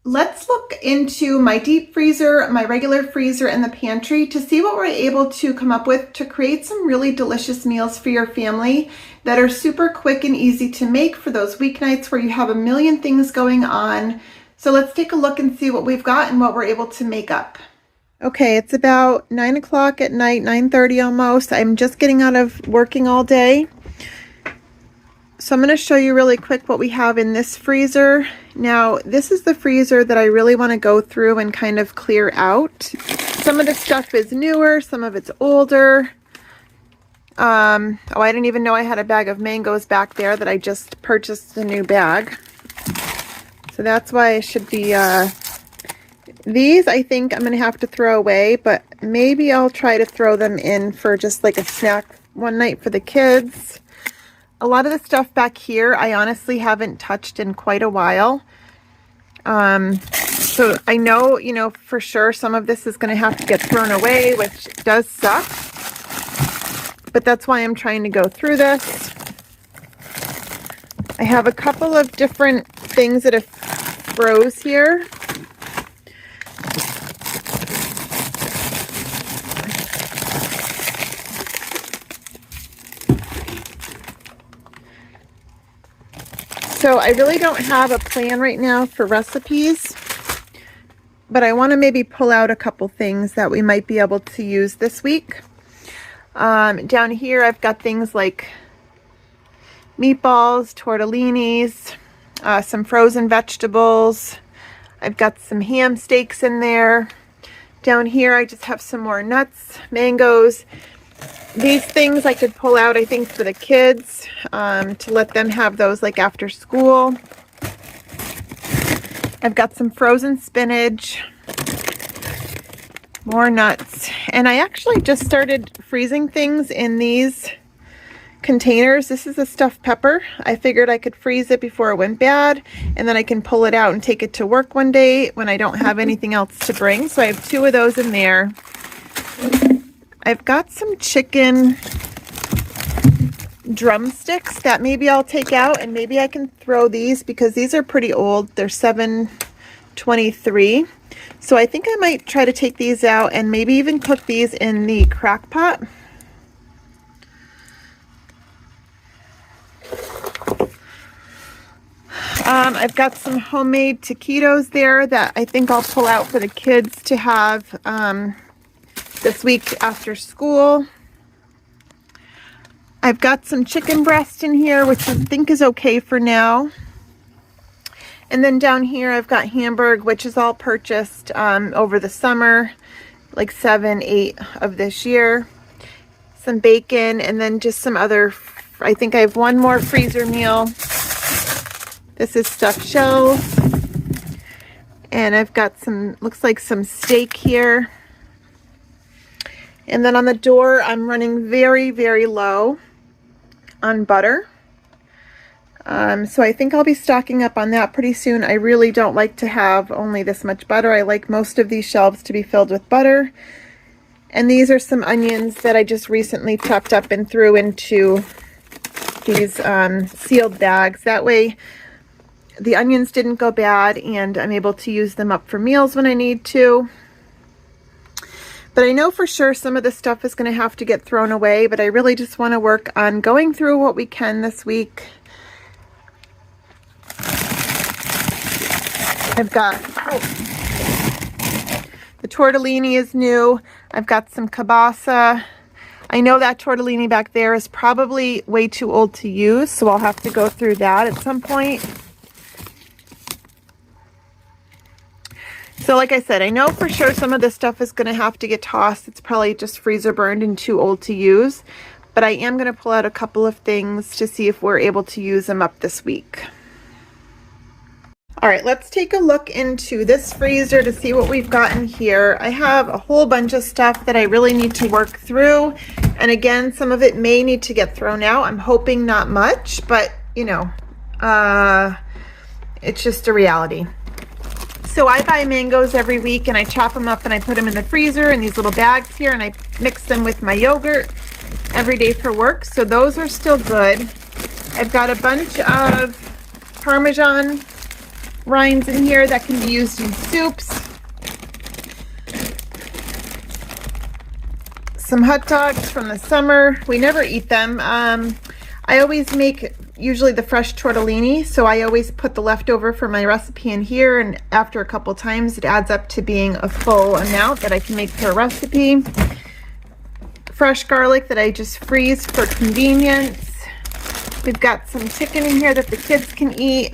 Let's look into my deep freezer, my regular freezer, and the pantry to see what we're able to come up with to create some really delicious meals for your family that are super quick and easy to make for those weeknights where you have a million things going on. So let's take a look and see what we've got and what we're able to make up. Okay, it's about 9 o'clock at night, 9:30 almost. I'm just getting out of working all day. So I'm going to show you really quick what we have in this freezer. Now, this is the freezer that I really want to go through and kind of clear out. Some of the stuff is newer, some of it's older. Oh, I didn't even know I had a bag of mangoes back there that I just purchased a new bag. So that's why I should be, these I think I'm going to have to throw away, but maybe I'll try to throw them in for just like a snack one night for the kids. A lot of the stuff back here, I honestly haven't touched in quite a while. So I know, for sure some of this is going to have to get thrown away, which does suck. But that's why I'm trying to go through this. I have a couple of different things that have froze here. So I really don't have a plan right now for recipes, but I want to maybe pull out a couple things that we might be able to use this week. Down here I've got things like meatballs, tortellinis, some frozen vegetables. I've got some ham steaks in there. Down here I just have some more nuts, mangoes. These things I could pull out, I think, for the kids, to let them have those like after school. I've got some frozen spinach, more nuts, and I actually just started freezing things in these containers. This is a stuffed pepper. I figured I could freeze it before it went bad, and then I can pull it out and take it to work one day when I don't have anything else to bring. So I have 2 of those in there. I've got some chicken drumsticks that maybe I'll take out, and maybe I can throw these because these are pretty old. They're 723. So I think I might try to take these out and maybe even cook these in the crock pot. I've got some homemade taquitos there that I think I'll pull out for the kids to have this week after school. I've got some chicken breast in here, which I think is okay for now. And then down here I've got Hamburg, which is all purchased over the summer, like 7, 8 of this year. Some bacon, and then just some other, I think I have one more freezer meal. This is stuffed shells. And I've got some, looks like some steak here. And then on the door, I'm running very, very low on butter. So I think I'll be stocking up on that pretty soon. I really don't like to have only this much butter. I like most of these shelves to be filled with butter. And these are some onions that I just recently chopped up and threw into these sealed bags. That way the onions didn't go bad and I'm able to use them up for meals when I need to. But I know for sure some of this stuff is going to have to get thrown away, but I really just want to work on going through what we can this week. I've got, the tortellini is new. I've got some kielbasa. I know that tortellini back there is probably way too old to use, so I'll have to go through that at some point. So like I said, I know for sure some of this stuff is going to have to get tossed. It's probably just freezer burned and too old to use. But I am going to pull out a couple of things to see if we're able to use them up this week. All right, let's take a look into this freezer to see what we've got in here. I have a whole bunch of stuff that I really need to work through. And again, some of it may need to get thrown out. I'm hoping not much, but it's just a reality. So I buy mangoes every week and I chop them up and I put them in the freezer in these little bags here, and I mix them with my yogurt every day for work. So those are still good. I've got a bunch of Parmesan rinds in here that can be used in soups. Some hot dogs from the summer. We never eat them. I always make usually the fresh tortellini, so I always put the leftover for my recipe in here, and after a couple times it adds up to being a full amount that I can make per recipe. Fresh garlic that I just freeze for convenience. We've got some chicken in here that the kids can eat.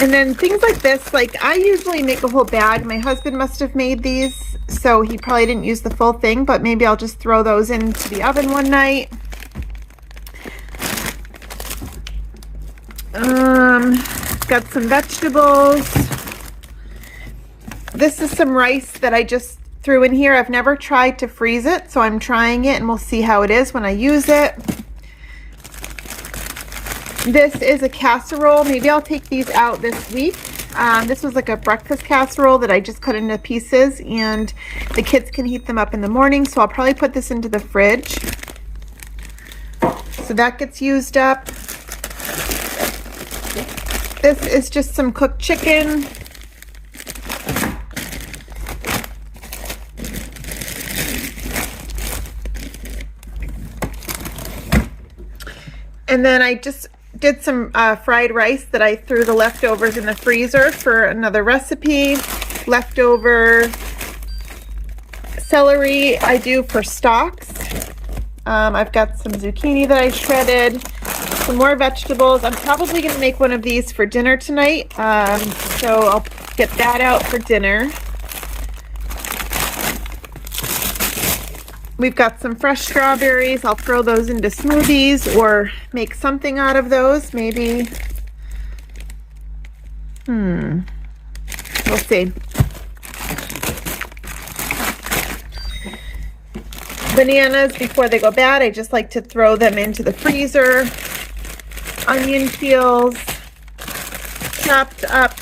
And then things like this, like I usually make a whole bag. My husband must have made these, so he probably didn't use the full thing, but maybe I'll just throw those into the oven one night. Got some vegetables. This is some rice that I just threw in here. I've never tried to freeze it, so I'm trying it and we'll see how it is when I use it. This is a casserole. Maybe I'll take these out this week. This was like a breakfast casserole that I just cut into pieces, and the kids can heat them up in the morning, so I'll probably put this into the fridge. So that gets used up. This is just some cooked chicken. And then I just did some fried rice that I threw the leftovers in the freezer for another recipe. Leftover celery I do for stocks. I've got some zucchini that I shredded. Some more vegetables. I'm probably going to make one of these for dinner tonight, so I'll get that out for dinner. We've got some fresh strawberries. I'll throw those into smoothies or make something out of those, maybe. We'll see. Bananas, before they go bad, I just like to throw them into the freezer. Onion peels, chopped up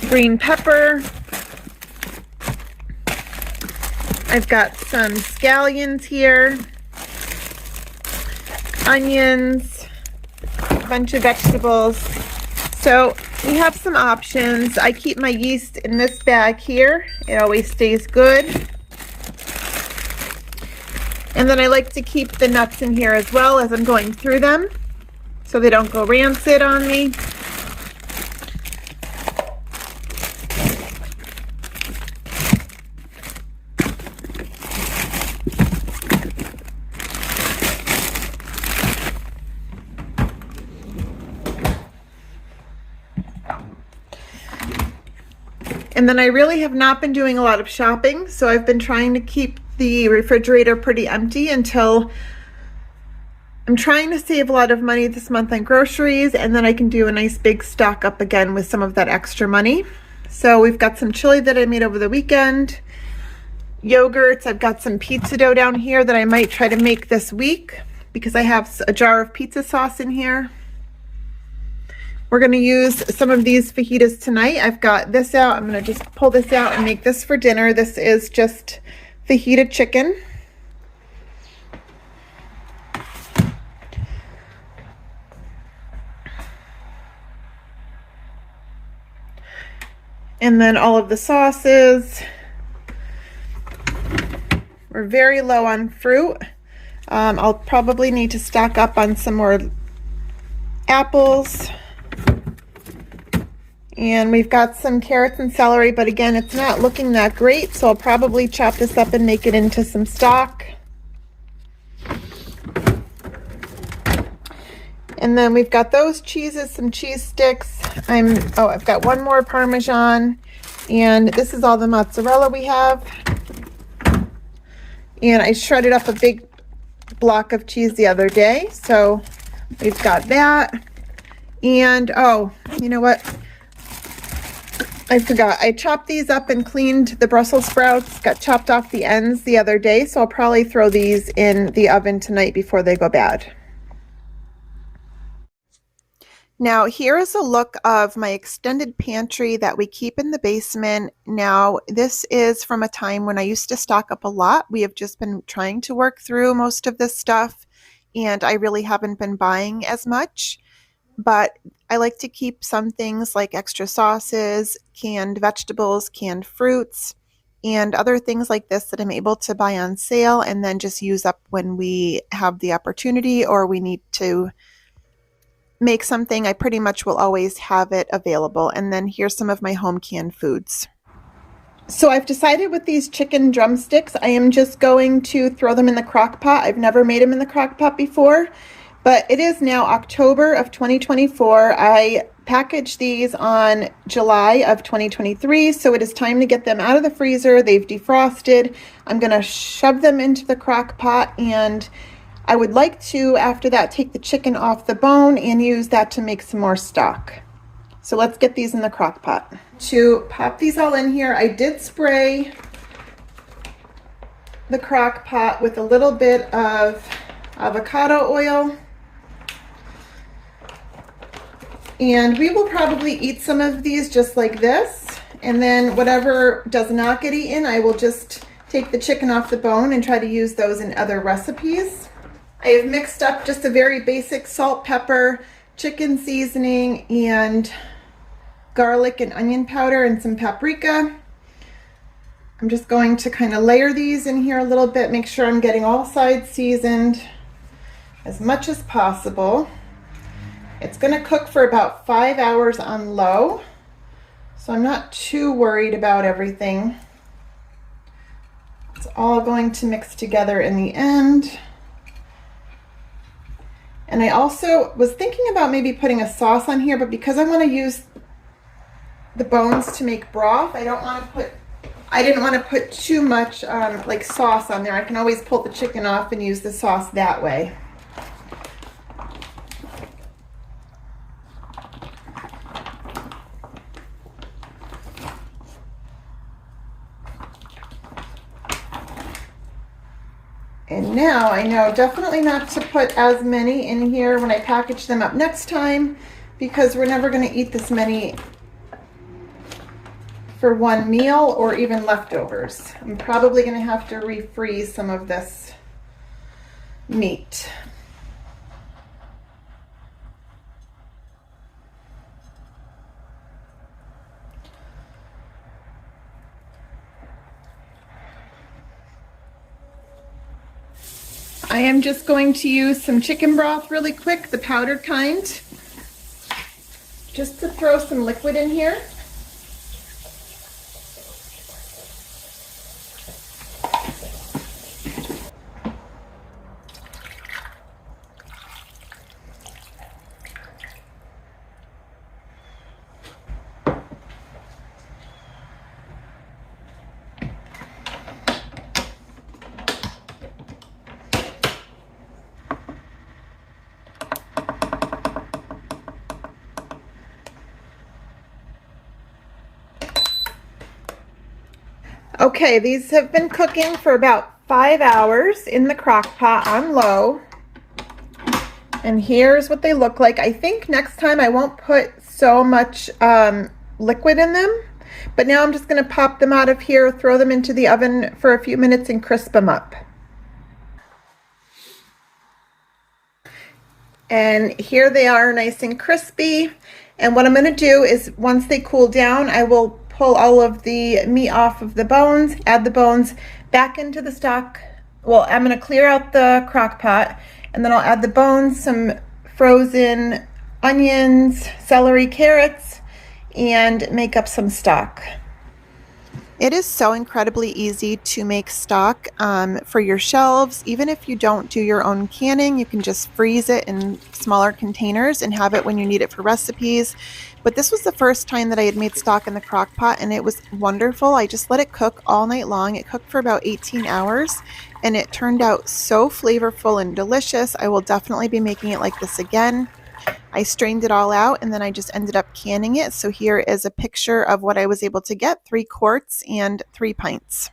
green pepper. I've got some scallions here, onions, a bunch of vegetables. So we have some options. I keep my yeast in this bag here. It always stays good. And then I like to keep the nuts in here as well as I'm going through them, so they don't go rancid on me. And then I really have not been doing a lot of shopping, so I've been trying to keep the refrigerator pretty empty until I'm trying to save a lot of money this month on groceries, and then I can do a nice big stock up again with some of that extra money. So we've got some chili that I made over the weekend, yogurts. I've got some pizza dough down here that I might try to make this week because I have a jar of pizza sauce in here. We're going to use some of these fajitas tonight. I've got this out. I'm going to just pull this out and make this for dinner. This is just fajita chicken. And then all of the sauces. We're very low on fruit. I'll probably need to stock up on some more apples. And we've got some carrots and celery, but again, it's not looking that great, so I'll probably chop this up and make it into some stock. And then we've got those cheeses, some cheese sticks. I've got one more Parmesan, and this is all the mozzarella we have. And I shredded up a big block of cheese the other day, so we've got that. And oh, you know what? I forgot. I chopped these up and cleaned the Brussels sprouts, got chopped off the ends the other day, so I'll probably throw these in the oven tonight before they go bad. Now, here is a look of my extended pantry that we keep in the basement. Now, this is from a time when I used to stock up a lot. We have just been trying to work through most of this stuff, and I really haven't been buying as much. but I like to keep some things like extra sauces, canned vegetables, canned fruits, and other things like this that I'm able to buy on sale and then just use up when we have the opportunity or we need to make something. I pretty much will always have it available. And then here's some of my home canned foods. So I've decided with these chicken drumsticks, I am just going to throw them in the crock pot. I've never made them in the crock pot before, but it is now October of 2024. I packaged these on July of 2023, so it is time to get them out of the freezer. They've defrosted. I'm gonna shove them into the crock pot, and I would like to, after that, take the chicken off the bone and use that to make some more stock. So let's get these in the crock pot. To pop these all in here, I did spray the crock pot with a little bit of avocado oil. And we will probably eat some of these just like this. And then whatever does not get eaten, I will just take the chicken off the bone and try to use those in other recipes. I have mixed up just a very basic salt, pepper, chicken seasoning, and garlic and onion powder and some paprika. I'm just going to kind of layer these in here a little bit, make sure I'm getting all sides seasoned as much as possible. It's going to cook for about 5 hours on low, so I'm not too worried about everything. It's all going to mix together in the end. And I also was thinking about maybe putting a sauce on here, but because I want to use the bones to make broth, I didn't want to put too much like sauce on there. I can always pull the chicken off and use the sauce that way. And now I know definitely not to put as many in here when I package them up next time, because we're never going to eat this many for one meal or even leftovers. I'm probably going to have to refreeze some of this meat. I am just going to use some chicken broth really quick, the powdered kind, just to throw some liquid in here. Okay, these have been cooking for about 5 hours in the crock pot on low. And here's what they look like. I think next time I won't put so much liquid in them, but now I'm just going to pop them out of here, throw them into the oven for a few minutes and crisp them up. And here they are, nice and crispy. And what I'm going to do is once they cool down, I will pull all of the meat off of the bones, add the bones back into the stock. Well, I'm going to clear out the crock pot, and then I'll add the bones, some frozen onions, celery, carrots, and make up some stock. It is so incredibly easy to make stock for your shelves. Even if you don't do your own canning, you can just freeze it in smaller containers and have it when you need it for recipes. But this was the first time that I had made stock in the crock pot, and it was wonderful. I just let it cook all night long. It cooked for about 18 hours, and it turned out so flavorful and delicious. I will definitely be making it like this again. I strained it all out, and then I just ended up canning it. So here is a picture of what I was able to get, 3 quarts and 3 pints.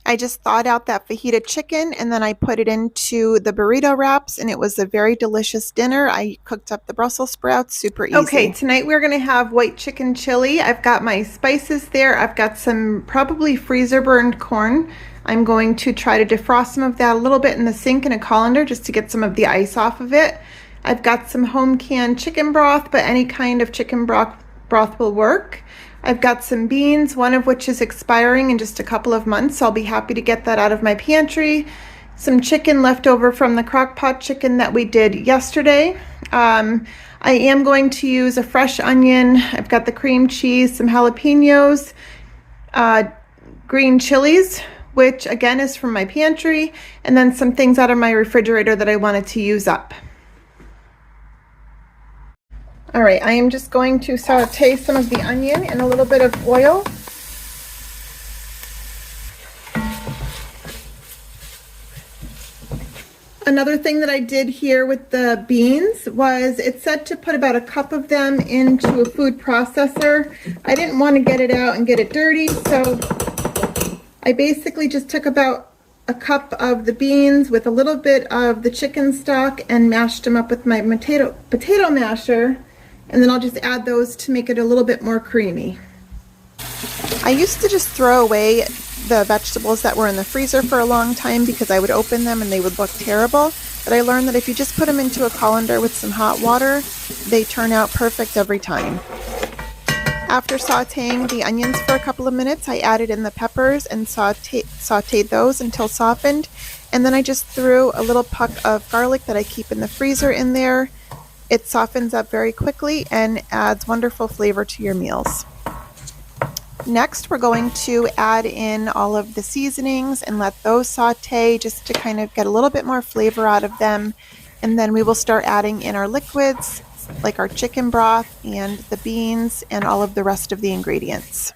I just thawed out that fajita chicken, and then I put it into the burrito wraps, and it was a very delicious dinner. I cooked up the Brussels sprouts, super easy. Okay, tonight we're gonna have white chicken chili. I've got my spices there. I've got some probably freezer burned corn. I'm going to try to defrost some of that a little bit in the sink in a colander just to get some of the ice off of it. I've got some home canned chicken broth, but any kind of chicken broth will work. I've got some beans, one of which is expiring in just a couple of months, so I'll be happy to get that out of my pantry. Some chicken left over from the crock-pot chicken that we did yesterday. I am going to use a fresh onion. I've got the cream cheese, some jalapenos, green chilies, which again is from my pantry, and then some things out of my refrigerator that I wanted to use up. All right, I am just going to saute some of the onion in a little bit of oil. Another thing that I did here with the beans was it said to put about a cup of them into a food processor. I didn't want to get it out and get it dirty, so I basically just took about a cup of the beans with a little bit of the chicken stock and mashed them up with my potato masher. And then I'll just add those to make it a little bit more creamy. I used to just throw away the vegetables that were in the freezer for a long time because I would open them and they would look terrible. But I learned that if you just put them into a colander with some hot water, they turn out perfect every time. After sauteing the onions for a couple of minutes, I added in the peppers and sauteed those until softened. And then I just threw a little puck of garlic that I keep in the freezer in there. It softens up very quickly and adds wonderful flavor to your meals. Next, we're going to add in all of the seasonings and let those saute just to kind of get a little bit more flavor out of them. And then we will start adding in our liquids, like our chicken broth and the beans and all of the rest of the ingredients.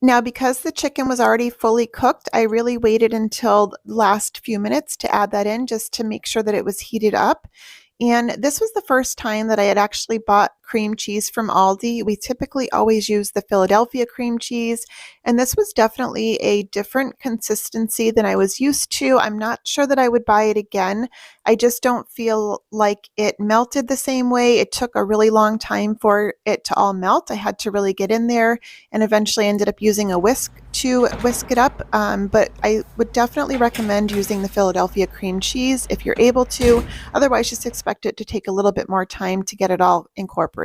Now, because the chicken was already fully cooked, I really waited until the last few minutes to add that in just to make sure that it was heated up. And this was the first time that I had actually bought cream cheese from Aldi. We typically always use the Philadelphia cream cheese, and this was definitely a different consistency than I was used to. I'm not sure that I would buy it again. I just don't feel like it melted the same way. It took a really long time for it to all melt. I had to really get in there and eventually ended up using a whisk to whisk it up. But I would definitely recommend using the Philadelphia cream cheese if you're able to. Otherwise, just expect it to take a little bit more time to get it all incorporated.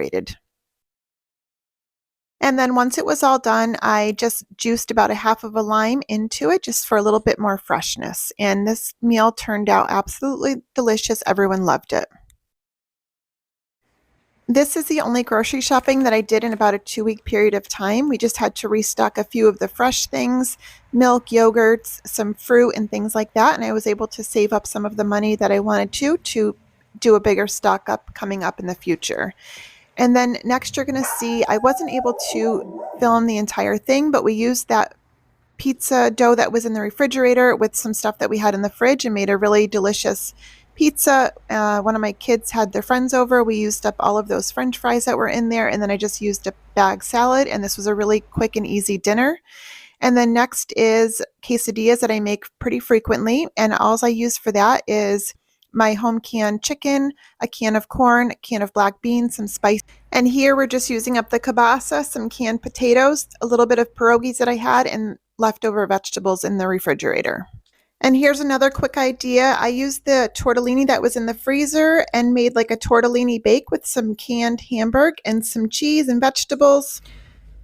And then once it was all done, I just juiced about a half of a lime into it just for a little bit more freshness. And this meal turned out absolutely delicious. Everyone loved it. This is the only grocery shopping that I did in about a 2-week period of time. We just had to restock a few of the fresh things, milk, yogurts, some fruit, and things like that. And I was able to save up some of the money that I wanted to do a bigger stock up coming up in the future. And then next you're going to see, I wasn't able to film the entire thing, but we used that pizza dough that was in the refrigerator with some stuff that we had in the fridge and made a really delicious pizza. One of my kids had their friends over. We used up all of those French fries that were in there, and then I just used a bag salad, and this was a really quick and easy dinner. And then next is quesadillas that I make pretty frequently, and all I use for that is my home canned chicken, a can of corn, a can of black beans, some spice. And here we're just using up the kielbasa, some canned potatoes, a little bit of pierogies that I had, and leftover vegetables in the refrigerator. And here's another quick idea. I used the tortellini that was in the freezer and made like a tortellini bake with some canned hamburg and some cheese and vegetables.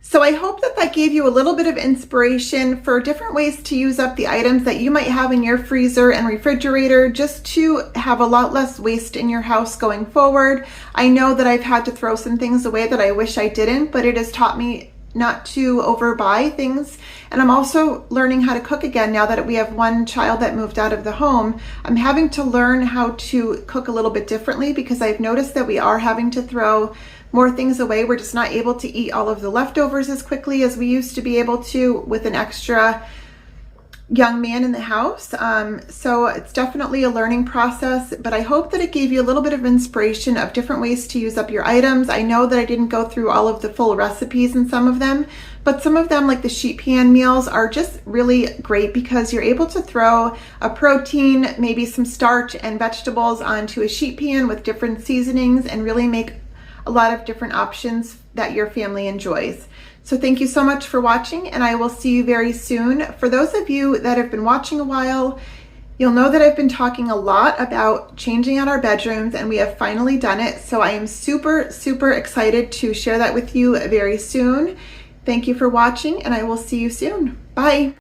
So I hope that that gave you a little bit of inspiration for different ways to use up the items that you might have in your freezer and refrigerator, just to have a lot less waste in your house going forward. I know that I've had to throw some things away that I wish I didn't, but it has taught me not to overbuy things. And I'm also learning how to cook again now that we have one child that moved out of the home. I'm having to learn how to cook a little bit differently because I've noticed that we are having to throw more things away. We're just not able to eat all of the leftovers as quickly as we used to be able to with an extra young man in the house. So it's definitely a learning process, but I hope that it gave you a little bit of inspiration of different ways to use up your items. I know that I didn't go through all of the full recipes in some of them, but some of them, like the sheet pan meals, are just really great because you're able to throw a protein, maybe some starch and vegetables onto a sheet pan with different seasonings and really make a lot of different options that your family enjoys. So thank you so much for watching, and I will see you very soon. For those of you that have been watching a while, you'll know that I've been talking a lot about changing out our bedrooms, and we have finally done it. So I am super, super excited to share that with you very soon. Thank you for watching, and I will see you soon. Bye.